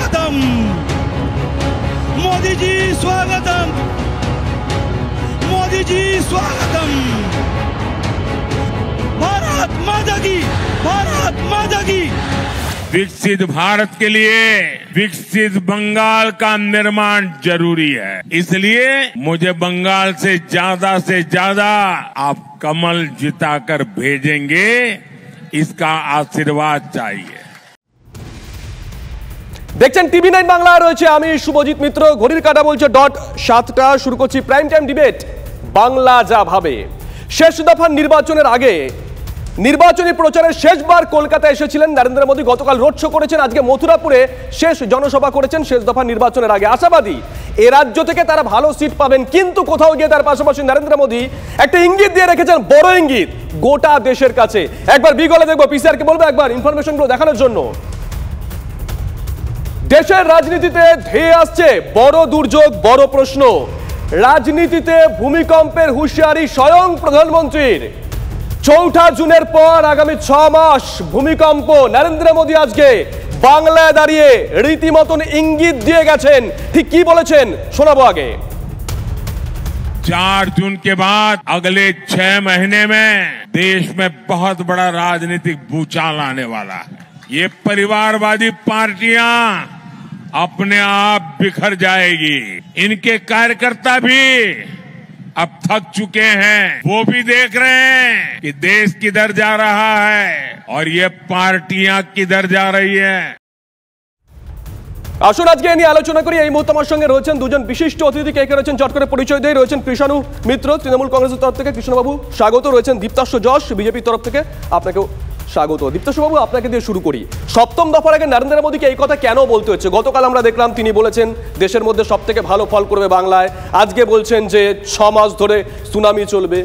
स्वागतम, मोदी जी स्वागतम, मोदी जी स्वागतम। भारत माता की, भारत माता की। विकसित भारत के लिए विकसित बंगाल का निर्माण जरूरी है, इसलिए मुझे बंगाल से ज्यादा आप कमल जिताकर भेजेंगे, इसका आशीर्वाद चाहिए। দেখছেন টিভি9 বাংলায় রয়েছে আমি শুভজিৎ মিত্র। ঘড়ির কাঁটা বলছে 7টা। শুরু করছি প্রাইম টাইম ডিবেট বাংলা যা ভাবে। শেষ দফার নির্বাচনের আগে নির্বাচনী প্রচারের শেষবার কলকাতায় এসেছিলেন নরেন্দ্র মোদী। গতকাল রোড শো করেছেন, আজকে মথুরাপুরে শেষ জনসভা করেছেন শেষ দফার নির্বাচনের আগে। আশাবাদী এ রাজ্য থেকে তারা ভালো সিট পাবেন, কিন্তু কোথাও গিয়ে তার পাশাপাশি নরেন্দ্র মোদী একটা ইঙ্গিত দিয়ে রেখেছেন, বড় ইঙ্গিত গোটা দেশের কাছে। একবার বিগলে দেখবো, পিসিআরকে বলবো একবার ইনফরমেশনগুলো দেখানোর জন্য। দেশের রাজনীতিতে ধেয়ে আসছে বড় দুর্যোগ, বড় প্রশ্ন। রাজনীতিতে ভূমিকম্পের হুঁশিয়ারি স্বয়ং প্রধানমন্ত্রীর। 4 জুনের পর আগামী 6 মাস ভূমিকম্প। নরেন্দ্র মোদী আজকে বাংলায় দাঁড়িয়ে রীতিমতন ইঙ্গিত দিয়ে গেছেন। ঠিক কি বলেছেন শোনাবো আগে। 4 जून के बाद अगले 6 महीने में देश में बहुत बड़ा राजनीतिक भूचाल आने वाला है। ये परिवारवादी पार्टियां अपने आप बिखर जाएगी। इनके कार्यकर्ता भी अब थक चुके हैं, वो भी देख रहे हैं कि देश किधर जा रहा है और ये पार्टियां किधर जा रही हैं। আসুন আজকে নিয়ে আলোচনা করি। এই মুহূর্তে আমার সঙ্গে রয়েছেন দুজন বিশিষ্ট অতিথি। কে রয়েছেন চট করে পরিচয় দিয়ে। রয়েছেন কৃষাণু মিত্র তৃণমূল কংগ্রেসের তরফ থেকে, কৃষ্ণবাবু স্বাগত। রয়েছেন দীপ্তাশ্ব যশ বিজেপির তরফ থেকে, আপনাকেও স্বাগত। দীপ্তাশ্ব বাবু, আপনাকে দিয়ে শুরু করি। সপ্তম দফার আগে নরেন্দ্র মোদীকে এই কথা কেন বলতে হচ্ছে? গতকাল আমরা দেখলাম তিনি বলেছেন দেশের মধ্যে সব থেকে ভালো ফল করবে বাংলায়। আজকে বলছেন যে 6 মাস ধরে সুনামি চলবে,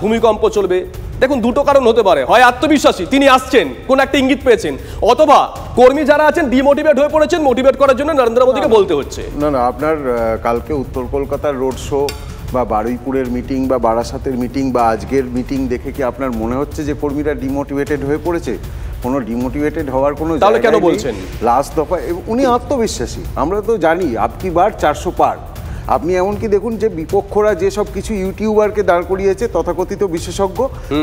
ভূমিকম্প চলবে। দেখুন, দুটো কারণ হতে পারে। হয় আত্মবিশ্বাসী, তিনি আসছেন, কোন একটা ইঙ্গিত পেয়েছেন, অথবা কর্মী যারা আছেন ডিমোটিভেট হয়ে পড়েছেন, মোটিভেট করার জন্য নরেন্দ্র মোদীকে বলতে হচ্ছে। না, আপনার কালকে উত্তর কলকাতার রোড শো বা বারুইপুরের মিটিং বা বারাসাতের মিটিং বা আজকের মিটিং দেখে কি আপনার মনে হচ্ছে যে কর্মীরা ডিমোটিভেটেড হয়ে পড়েছে? কোনো ডিমোটিভেটেড হওয়ার কোনো তাহলে কেন বলছেন? লাস্ট দফায় উনি আত্মবিশ্বাসী, আমরা তো জানি আপকি বার 400 পার। আপনি এমনকি দেখুন যে বিপক্ষরা যেসব কিছু ইউটিউবারকে দাঁড় করিয়েছে তথাকথিত বিশেষজ্ঞ,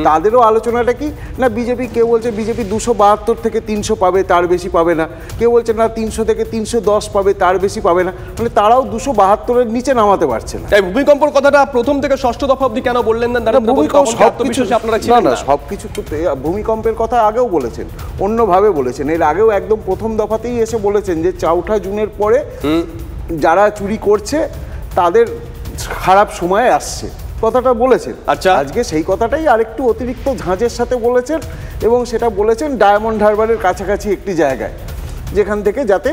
তাদেরও আলোচনাটা কি না, বিজেপি কেউ বলছে বিজেপি 272 থেকে 300 পাবে, তার বেশি পাবে না। কেউ বলছে না 300 থেকে 310 পাবে, তার বেশি পাবে না। মানে তারাও 272-এর নিচে নামাতে পারছে না। তাই ভূমিকম্পের কথাটা প্রথম থেকে ষষ্ঠ দফা অবধি কেন বললেন না? সবকিছু ভূমিকম্পের কথা আগেও বলেছেন, অন্যভাবে বলেছেন। এর আগেও একদম প্রথম দফাতেই এসে বলেছেন যে 4 জুনের পরে যারা চুরি করছে তাদের খারাপ সময় আসছে, কথাটা বলেছেন। আচ্ছা, আজকে সেই কথাটাই আরেকটু অতিরিক্ত ঝাঁঝের সাথে বলেছেন, এবং সেটা বলেছেন ডায়মন্ড হারবারের কাছাকাছি একটি জায়গায়, যেখান থেকে যাতে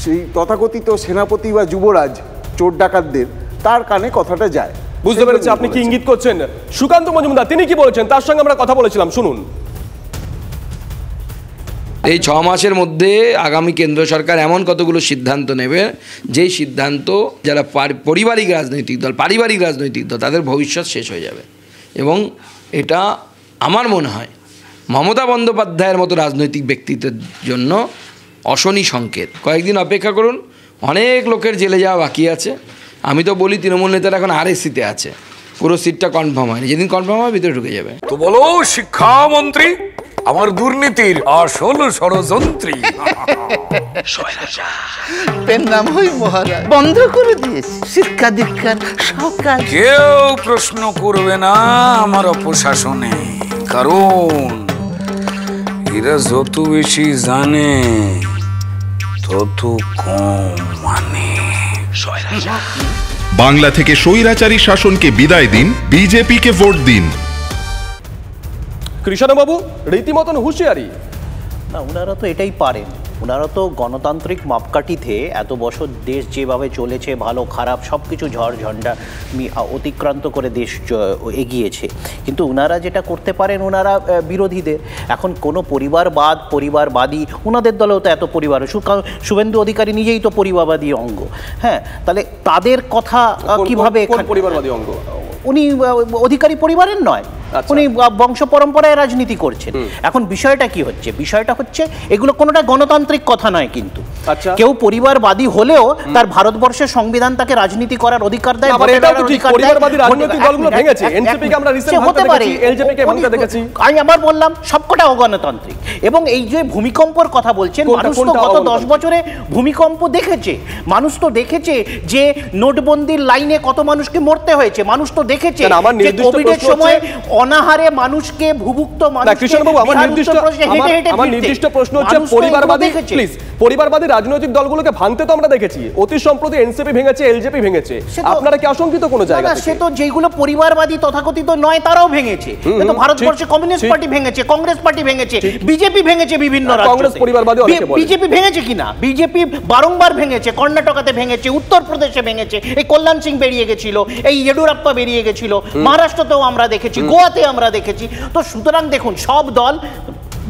সেই তথাকথিত সেনাপতি বা যুবরাজ চোর ডাকাতদের তার কানে কথাটা যায়। বুঝতে পেরেছি আপনি কি ইঙ্গিত করছেন। সুকান্ত মজুমদার তিনি কি বলেছেন, তার সঙ্গে আমরা কথা বলেছিলাম, শুনুন। এই 6 মাসের মধ্যে আগামী কেন্দ্র সরকার এমন কতগুলো সিদ্ধান্ত নেবে, যেই সিদ্ধান্ত যারা পারিবারিক রাজনৈতিক দল তাদের ভবিষ্যৎ শেষ হয়ে যাবে। এবং এটা আমার মনে হয় মমতা বন্দ্যোপাধ্যায়ের মতো রাজনৈতিক ব্যক্তিত্বের জন্য অশনি সংকেত। কয়েকদিন অপেক্ষা করুন, অনেক লোকের জেলে যাওয়া বাকি আছে। আমি তো বলি তৃণমূল নেতারা এখন আরএসসিতে আছে, পুরো সিটটা কনফার্ম হয়নি। যেদিন কনফার্ম হবে ভিতরে ঢুকে যাবে। তো বলো শিক্ষামন্ত্রী, আমার দুর্নীতির আসল ষড়যন্ত্রী। পেন নাম হই মহারাজ, বন্ধ করে দিয়েছি শিক্ষা দীক্ষার সব কাজ। কেউ প্রশ্ন করবে না আমার অপশাসনে, কারণ এরা যত বেশি জানে তত কম মানে। বাংলা থেকে স্বৈরাচারী শাসনকে বিদায় দিন, বিজেপিকে ভোট দিন। কৃষ্ণবাবু রীতিমতন হুঁশিয়ারি। না, ওনারা তো এটাই পারেন। ওনারা তো গণতান্ত্রিক মাপকাঠিতে এত বছর দেশ যেভাবে চলেছে, ভালো খারাপ সব কিছু ঝড় ঝঞ্ঝা অতিক্রান্ত করে দেশ এগিয়েছে। কিন্তু ওনারা যেটা করতে পারেন, ওনারা বিরোধীদের এখন কোনো পরিবারবাদী, ওনাদের দলেও তো এত পরিবার, শুভেন্দু অধিকারী নিজেই তো পরিবারবাদী অঙ্গ। হ্যাঁ, তাহলে তাদের কথা কিভাবে? পরিবারবাদী অঙ্গ উনি অধিকারী পরিবারের নয়, উনি বংশ পরম্পরায় রাজনীতি করছেন। এখন বিষয়টা কি হচ্ছে, বিষয়টা হচ্ছে এগুলো কোনোটা গণতান্ত্রিক কথা নয়, কিন্তু কেউ পরিবারবাদী হলেও তার ভারতবর্ষের সংবিধান তাকে রাজনীতি করার অধিকার দেয়। আমি আবার বললাম সবকটা অগণতান্ত্রিক। এবং এই যে ভূমিকম্পর কথা বলছেন, মানুষ তো গত 10 বছরে ভূমিকম্প দেখেছে, মানুষ তো দেখেছে যে নোটবন্দির লাইনে কত মানুষকে মরতে হয়েছে, মানুষ তো দেখেছে যে কোভিডের সময় অনাহারে মানুষকে ভুভুক্ত নির্দিষ্ট প্রশ্ন হচ্ছে পরিবারবাদী রাজনৈতিক দলগুলোকে ভাঙতে তো আমরা দেখেছি, অতি সম্প্রতি এনসিপি ভেঙেছে, এলজেপি ভেঙেছে, আপনারা কি আশঙ্কিত কোনো জায়গা থেকে? সে তো যেগুলো পরিবারবাদী তথাকথিত নয় তারাও ভেঙেছে। কিন্তু ভারতবর্ষে কমিউনিস্ট পার্টি ভেঙেছে, কংগ্রেস পার্টি ভেঙেছে, বিজেপি ভেঙেছে বিভিন্ন রাজ্যে। কংগ্রেস পরিবারবাদী অনেকে বলে। বিজেপি ভেঙেছে কিনা? বিজেপি বারংবার ভেঙেছে, কর্ণাটকাতে ভেঙেছে, উত্তরপ্রদেশে ভেঙেছে, এই কল্যাণ সিং বেরিয়ে গেছিল, এই ইয়েডুরাপ্পা বেরিয়ে গেছিল, মহারাষ্ট্রতেও আমরা দেখেছি, গোয়াতে আমরা দেখেছি। তো সুতরাং দেখুন সব দল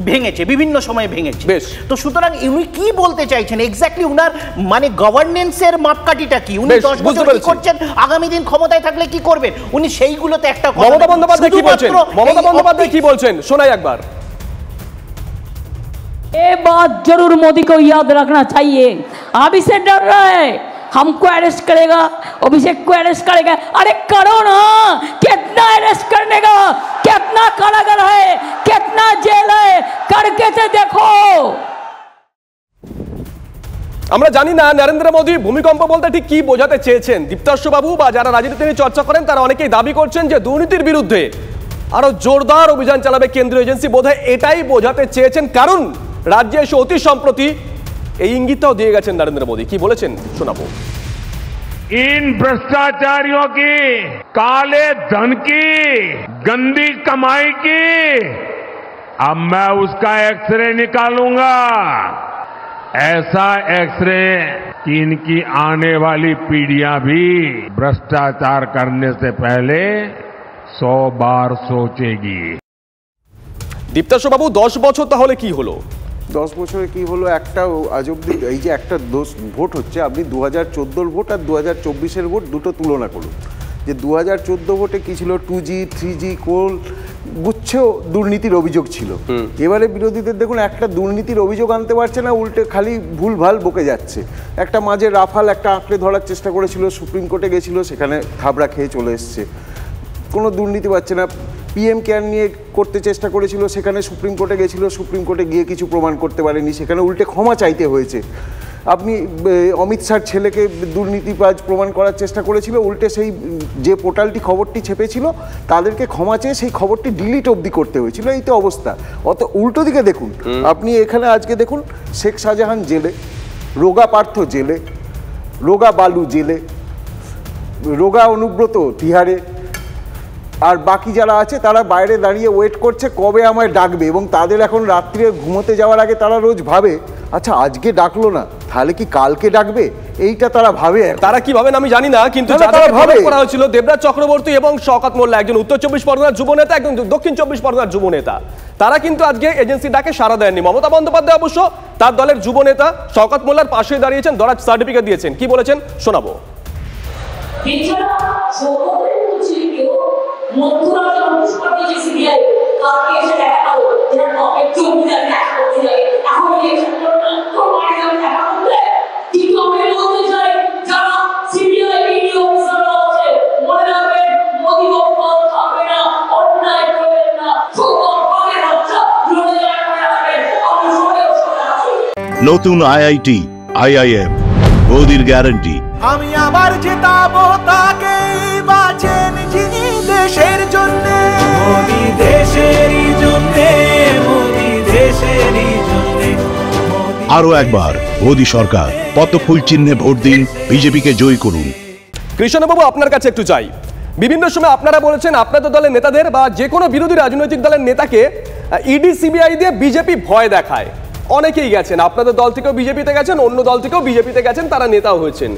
ভেঙেছে, বিভিন্ন সময় ভেঙেছে। তো সুতরাং উনি কি বলতে চাইছেন এক্স্যাক্টলি, উনার মানে গভর্নেন্সের মাপকাঠিটা কি, উনি 10 বছর কি করছেন, আগামী দিন ক্ষমতায় থাকলে কি করবেন, উনি সেইগুলোতে একটা মমতা বন্দ্যোপাধ্যায় কি বলছেন, মমতা বন্দ্যোপাধ্যায় কি বলছেন শোনাই একবার। ये बात जरूर मोदी को याद रखना चाहिए, अभी से डर रहा है हमको अरेस्ट करेगा, अभिषेक को अरेस्ट करेगा। अरे करो ना, कितना अरेस्ट करने का, कितना कारागार है, कितना जेल है, करके तो देखो। আমরা জানি না নরেন্দ্র মোদী ভূমিকম্প বলতে ঠিক কি বোঝাতে চেয়েছেন। দীপ্তাংশু বাবু বা যারা রাজনীতি নিয়ে চর্চা করেন তারা অনেকেই দাবি করছেন যে দুর্নীতির বিরুদ্ধে আরো জোরদার অভিযান চালাবে কেন্দ্রীয় এজেন্সি, বোধহয় এটাই বোঝাতে চেয়েছেন। কারণ রাজ্যে এসে অতি সম্প্রতি এই ইঙ্গিতটাও দিয়ে গেছেন নরেন্দ্র মোদী। কি বলেছেন শোনাবো। इन भ्रष्टाचारियों की, काले धन की, गंदी कमाई की अब मैं उसका एक्सरे निकालूंगा। ऐसा एक्सरे कि इनकी आने वाली पीढ़ियां भी भ्रष्टाचार करने से पहले 100 बार सोचेगी। দীপ্তাংশু বাবু 10 বছর তাহলে কি হলো? 10 বছরে কি হলো, একটা আজ অব্দি এই যে একটা ভোট হচ্ছে, আপনি 2014 ভোট আর 2024 ভোট দুটো তুলনা করুন। যে 2014 ভোটে কি ছিল, 2G 3G কোল গুচ্ছেও দুর্নীতির অভিযোগ ছিল। এবারে বিরোধীদের দেখুন একটা দুর্নীতির অভিযোগ আনতে পারছে না, উল্টে খালি ভুলভাল বকে যাচ্ছে। একটা মাঝে রাফাল একটা আঁকড়ে ধরার চেষ্টা করেছিল, সুপ্রিম কোর্টে গেছিল, সেখানে থাবড়া খেয়ে চলে এসছে, কোনো দুর্নীতি পাচ্ছে না। PM কেয়ার নিয়ে করতে চেষ্টা করেছিল, সেখানে সুপ্রিম কোর্টে গেছিল, সুপ্রিম কোর্টে গিয়ে কিছু প্রমাণ করতে পারেনি, সেখানে উল্টে ক্ষমা চাইতে হয়েছে। আপনি অমিত শাহর ছেলেকে দুর্নীতিবাজ প্রমাণ করার চেষ্টা করেছিল, উল্টে সেই যে পোর্টালটি খবরটি ছেপেছিল তাদেরকে ক্ষমা চেয়ে সেই খবরটি ডিলিট অবধি করতে হয়েছিল। এই তো অবস্থা। অত উল্টো দিকে দেখুন, আপনি এখানে আজকে দেখুন শেখ শাহজাহান জেলে, রোগা পার্থ জেলে, রোগা বালু জেলে, রোগা অনুব্রত তিহারে, আর বাকি যারা আছে তারা বাইরে দাঁড়িয়ে ওয়েট করছে কবে আমায় ডাকবে। এবং তাদের এখন রাত্রে ঘুমোতে যাওয়ার আগে তারা রোজ ভাবে, আচ্ছা আজকে ডাকলো না, তাহলে কি কালকে ডাকবে, এইটা তারা ভাবে। তারা কি ভাবেন আমি জানি না, কিন্তু ভাবে করা হয়েছিল দেবরাজ চক্রবর্তী এবং শওকত মোল্লা, একজন উত্তর 24 পরগনার যুব নেতা, একজন দক্ষিণ 24 পরগনার যুব নেতা, তারা কিন্তু আজকে এজেন্সি ডাকে সাড়া দেননি। মমতা বন্দ্যোপাধ্যায় অবশ্য তার দলের যুব নেতা শওকত মোল্লার পাশে দাঁড়িয়েছেন, দরাজ সার্টিফিকেট দিয়েছেন। কি বলেছেন শোনাবো। নতুন IIT IIM মোদির গ্যারান্টি। আমি আবার জেতাবো তাকে, বাঁচেন যিনি দেশের জন্য, মোদি দেশেরই জন্য, মোদি দেশেরই জন্য। আরো একবার মোদি সরকার, পদ্মফুল চিহ্নে ভোট দিন, বিজেপিকে জয়ী করুন। কৃষ্ণবাবু আপনার কাছে একটু চাই, বিভিন্ন সময় আপনারা বলেছেন আপনাদের দলের নেতাদের বা যে কোনো বিরোধী রাজনৈতিক দলের নেতাকে ইডি CBI দিয়ে বিজেপি ভয় দেখায়। অনেকেই গেছেন, আপনাদের দল থেকেও বিজেপিতে গেছেন, অন্য দল থেকেও বিজেপিতে গেছেন, তারা নেতাও হয়েছেন।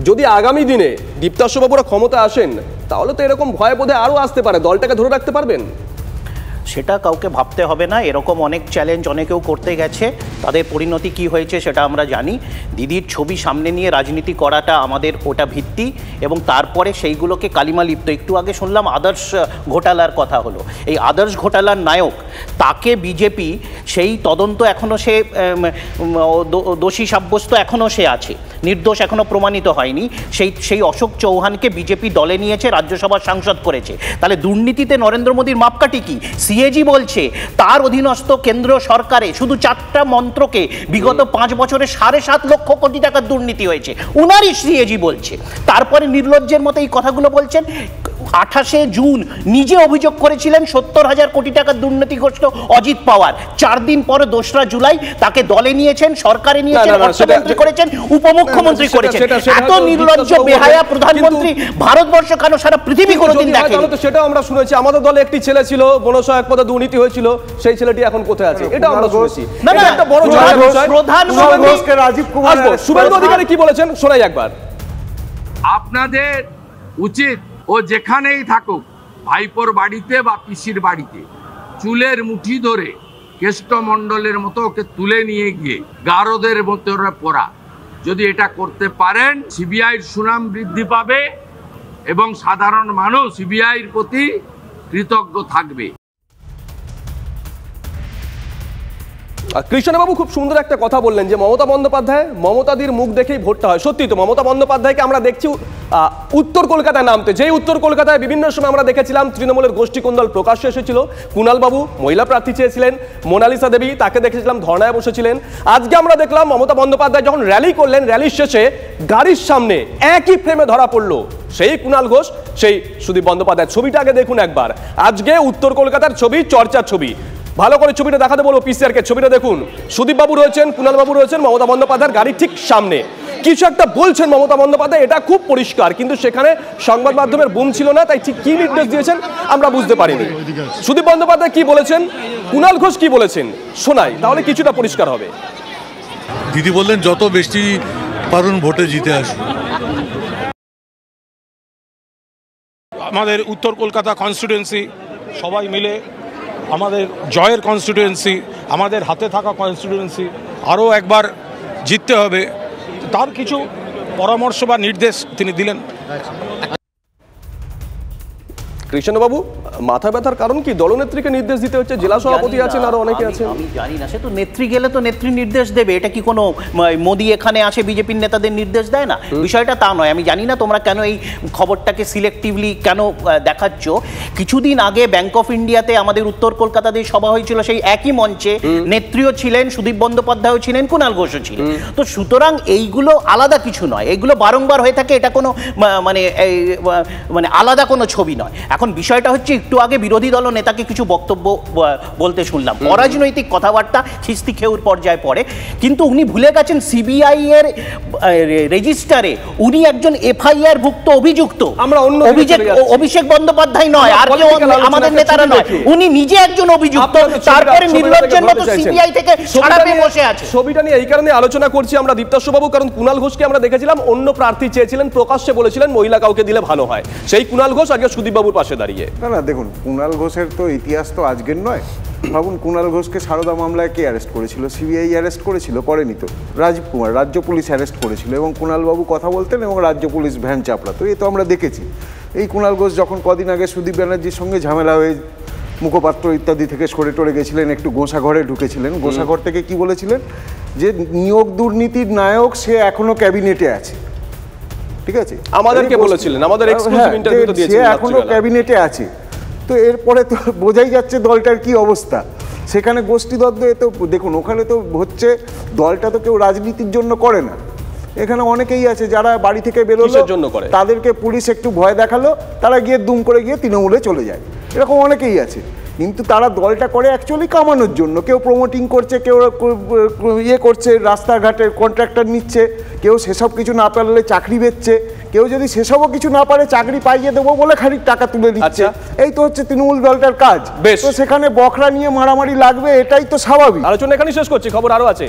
যদি আগামী দিনে দীপ্তাংশু বাবুরা ক্ষমতা আসেন তাহলে তো এরকম ভয় বোধে আরো আসতে পারে, দলটাকে ধরে রাখতে পারবেন? সেটা কাউকে ভাবতে হবে না। এরকম অনেক চ্যালেঞ্জ অনেকেও করতে গেছে, তাদের পরিণতি কি হয়েছে সেটা আমরা জানি। দিদির ছবি সামনে নিয়ে রাজনীতি করাটা আমাদের ওটা ভিত্তি, এবং তারপরে সেইগুলোকে কালিমা লিপ্ত। একটু আগে শুনলাম আদর্শ ঘোটালার কথা হলো, এই আদর্শ ঘোটালার নায়ক তাকে বিজেপি সেই তদন্ত এখনও সে দোষী সাব্যস্ত এখনও সে আছে, নির্দোষ এখনও প্রমাণিত হয়নি। সেই অশোক চৌহানকে বিজেপি দলে নিয়েছে, রাজ্যসভার সাংসদ করেছে। তাহলে দুর্নীতিতে নরেন্দ্র মোদীর মাপকাঠি কি? সিএজি বলছে তার অধীনস্থ কেন্দ্র সরকারে শুধু 4টা মন্ত্রকে বিগত 5 বছরে 7.5 লক্ষ কোটি টাকার দুর্নীতি হয়েছে, উনারই সিএজি বলছে। তারপরে নির্লজ্জের মতো এই কথাগুলো বলছেন। 28শে জুন নিজে অভিযোগ করেছিলেন 70,000 কোটি টাকার দুর্নীতিগ্রস্ত অজিত পাওয়ার। 4 দিন পরে 2রা জুলাই তাকে দলে নিয়েছেন, সরকারে নিয়েছেন, অর্থমন্ত্রী করেছেন, উপমুখ্যমন্ত্রী করেছেন। এত নির্লজ্জ বেহায়া প্রধানমন্ত্রী ভারতবর্ষ কেন সারা পৃথিবী কোনোদিন দেখেনি? সেটাও আমরা শুনেছি। আমাদের দলে একটি ছেলে ছিল, বনসহায়ক পদে দুর্নীতি হয়েছিল, সেই ছেলেটি এখন কোথায় আছে এটা আমরা শুনেছি। একটা বড় প্রধানমন্ত্রীকে রাজীব কুমার, শুভেন্দু অধিকারী কি বলেছেন শোনাই একবার। আপনাদের উচিত ও যেখানেই থাকুক, ভাইপোর বাড়িতে বা পিসির বাড়িতে, চুলের মুঠি ধরে কেষ্টমণ্ডলের মতো ওকে তুলে নিয়ে গিয়ে গারদের মতো পড়া। যদি এটা করতে পারেন, সিবিআইয়ের সুনাম বৃদ্ধি পাবে এবং সাধারণ মানুষ সিবিআইয়ের প্রতি কৃতজ্ঞ থাকবে। কৃষ্ণবাবু খুব সুন্দর একটা কথা বললেন যে মমতা বন্দ্যোপাধ্যায়, মমতাদির মুখ দেখেই ভোটটা হয়। সত্যি তো, মমতা বন্দ্যোপাধ্যায়কে আমরা দেখছি উত্তর কলকাতায় নামতে। যেই উত্তর কলকাতায় বিভিন্ন সময় আমরা দেখেছিলাম তৃণমূলের গোষ্ঠী কুন্দল প্রকাশ্যে এসেছিল, কুণালবাবু মহিলা প্রার্থী চেয়েছিলেন, মোনালিসা দেবী তাকে দেখেছিলাম ধর্নায় বসেছিলেন। আজকে আমরা দেখলাম মমতা বন্দ্যোপাধ্যায় যখন র্যালি করলেন, র্যালির শেষে গাড়ির সামনে একই ফ্রেমে ধরা পড়লো সেই কুণাল ঘোষ, সেই সুদীপ বন্দ্যোপাধ্যায়। ছবিটা আগে দেখুন একবার। আজকে উত্তর কলকাতার ছবি, চর্চার ছবি। ভালো করে ছবিটা দেখাতে বলবো পিসিআরকে। ছবিটা দেখুন, সুদীপ বাবু রয়েছেন, কুণাল বাবু রয়েছেন, মমতা বন্দ্যোপাধ্যায়ের গাড়ির ঠিক সামনে কিছু একটা বলছেন মমতা বন্দ্যোপাধ্যায়, এটা খুব পরিষ্কার। কিন্তু সেখানে সংবাদ মাধ্যমের বুম ছিল না, তাই ঠিক কি নির্দেশ দিয়েছেন আমরা বুঝতে পারিনি। সুদীপ বন্দ্যোপাধ্যায় কি বলেছেন, কুণাল ঘোষ কি বলেছেন শোনাই, তাহলে কিছুটা পরিষ্কার হবে। দিদি বললেন যত বেশি পারুন ভোটে জিতে আসুন। আমাদের উত্তর কলকাতা কনস্টিটুয়েন্সি সবাই মিলে আমাদের জয়ের কনস্টিটুয়েন্সি, আমাদের হাতে থাকা কনস্টিটুয়েন্সি, আরও একবার জিততে হবে, তার কিছু পরামর্শ বা নির্দেশ তিনি দিলেন। কৃষ্ণবাবু, মাথা ব্যথার কারণ কি? দলনেত্রীকে নির্দেশ দিতে হচ্ছে, জেলা সভাপতি আছেন, আরো অনেকে আছেন। আমি জানি না, সে তো নেত্রী গেলে তো নেত্রী নির্দেশ দেবে। এটা কি কোনো মোদি এখানে আসে বিজেপির নেতাদের নির্দেশ দেয় না? বিষয়টা তা নয়। আমি জানি না তোমরা কেন এই খবরটাকে সিলেক্টিভলি কেন দেখাচ্ছ। কিছুদিন আগে ব্যাংক অফ ইন্ডিয়াতে আমাদের উত্তর কলকাতাতে সভা হয়েছিল, সেই একই মঞ্চে নেত্রীও ছিলেন, সুদীপ বন্দ্যোপাধ্যায়ও ছিলেন, কুণাল ঘোষও ছিলেন। তো সুতরাং এইগুলো আলাদা কিছু নয়, এইগুলো বারংবার হয়ে থাকে, এটা কোনো মানে আলাদা কোনো ছবি নয়। এখন বিষয়টা হচ্ছে, একটু আগে বিরোধী দল নেতাকে কিছু বক্তব্য বলতে শুনলাম, অরাজনৈতিক কথাবার্তা খিস্তি খেউর পর্যায়ে পড়ে, কিন্তু উনি ভুলে গেছেন সিবিআই এর রেজিস্টারে উনি একজন এফআইআর ভুক্ত অভিযুক্ত। আমরা অভিষেক বন্দ্যোপাধ্যায় নয়, আর কেউ আমাদের নেতারা নয়, উনি নিজে একজন অভিযুক্ত। তারপরে নির্লজ্জের মতো সিবিআই থেকে ছাড়া পেয়ে বসে আছে। ছবিটা নিয়ে এই কারণে আলোচনা করছি আমরা দীপ্তাশ্ব বাবু, কারণ কুণাল ঘোষকে আমরা দেখেছিলাম অন্য প্রার্থী চেয়েছিলেন, প্রকাশ্যে বলেছিলেন মহিলা কাউকে দিলে ভালো হয়। সেই কুণাল ঘোষ আগে সুদীপ বাবুর পাশে দাঁড়িয়ে। না না, দেখুন কুণাল ঘোষের তো ইতিহাস তো আজকের নয়। ভাবুন, কুণাল ঘোষকে সারদা মামলায় কে অ্যারেস্ট করেছিল? সিবিআই অ্যারেস্ট করেছিল, করেনি তো। রাজীব কুমার, রাজ্য পুলিশ অ্যারেস্ট করেছিল, এবং কুণালবাবু কথা বলতেন এবং রাজ্য পুলিশ ভ্যান চাপড়াতো। এই তো আমরা দেখেছি। এই কুণাল ঘোষ যখন কদিন আগে সুদীপ ব্যানার্জির সঙ্গে ঝামেলা হয়ে মুখপাত্র ইত্যাদি থেকে সরে টরে গেছিলেন, একটু গোসাঘরে ঢুকেছিলেন, গোসাঘর থেকে কি বলেছিলেন যে নিয়োগ দুর্নীতির নায়ক সে এখনো ক্যাবিনেটে আছে। ঠিক আছে, আমাদেরকে বলেছিলেন, আমাদের এক্সক্লুসিভ ইন্টারভিউতে দিয়েছিলেন, সে এখনো ক্যাবিনেটে আছে। তো এরপরে তো বোঝাই যাচ্ছে দলটার কি অবস্থা। সেখানে গোষ্ঠীদ্বন্দ্ব, এ তো দেখুন ওখানে তো হচ্ছে, দলটা তো কেউ রাজনীতির জন্য করে না। এখানে অনেকেই আছে যারা বাড়ি থেকে বেরোলো, তাদেরকে পুলিশ একটু ভয় দেখালো, তারা গিয়ে দুম করে গিয়ে তৃণমূলে চলে যায়, এরকম অনেকেই আছে। কিন্তু তারা দলটা করে অ্যাকচুয়ালি কামানোর জন্য। কেউ প্রমোটিং করছে, কেউ ইয়ে করছে, রাস্তাঘাটের কন্ট্রাক্টর নিচ্ছে, কেউ সেসব কিছু না পারলে চাকরি বেচছে, কেউ যদি সেসবও কিছু না পারে চাকরি পাইয়ে দেবো বলে খানিক টাকা তুলে দিচ্ছে। এই তো হচ্ছে তৃণমূল দলটার কাজ। তো সেখানে বকরা নিয়ে মারামারি লাগবে, এটাই তো স্বাভাবিক। আলোচনা এখানে শেষ করছি, খবর আরো আছে।